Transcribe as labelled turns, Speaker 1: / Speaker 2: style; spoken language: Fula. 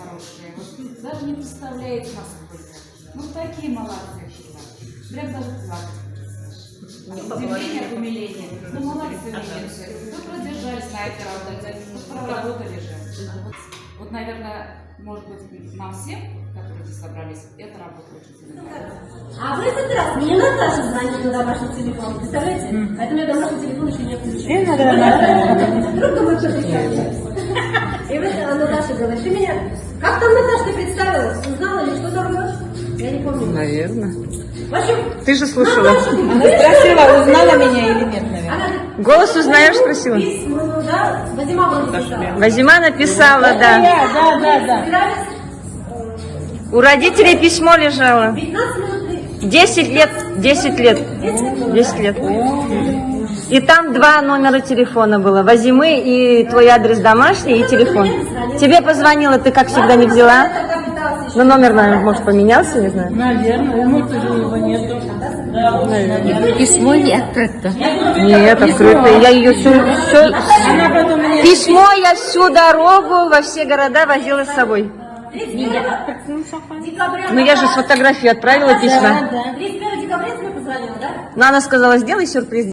Speaker 1: хорошие. Вот, даже не представляете, насколько. Ну, такие молодцы всегда. Прям даже плакать. Удивление, умиление. Ну, молодцы, умиление. Вы продержались на этой работе, проработали же. Вот, наверное, может быть, нам всем, которые здесь собрались, эта работа очень сильно нравится.
Speaker 2: А в этот раз мне Наташа звонит на домашний телефон, представляете? Поэтому я домашний телефон еще не включила. Вдруг мы кто-то еще общается. И вот Наташа говорит, ты меня... Как там Наташа представилась? Узнала ли, что там? Я не помню.
Speaker 3: Наверное.
Speaker 2: В общем,
Speaker 3: ты же слушала.
Speaker 2: Она
Speaker 4: спросила, узнала меня или нет, наверное.
Speaker 3: Голос узнаешь, спросила?
Speaker 2: Письмо, да? Вазима написала.
Speaker 3: Вазима написала, да.
Speaker 2: Да.
Speaker 3: У родителей письмо лежало.
Speaker 2: 15 минут.
Speaker 3: 10 лет. 10 лет. 10 лет. И там 2 номера телефона было. Вазимы и твой адрес домашний и телефон. Тебе позвонила, ты как всегда не взяла. Но номер, наверное, может поменялся, не знаю.
Speaker 4: Наверное, может, его нету.
Speaker 3: Письмо не открыто. Нет, открыто. Я ее всю... Письмо я всю дорогу во все города возила с собой. Ну я же с фотографией отправила письма.
Speaker 2: 31 декабря тебе позвонила, да?
Speaker 3: Но она сказала, сделай сюрприз.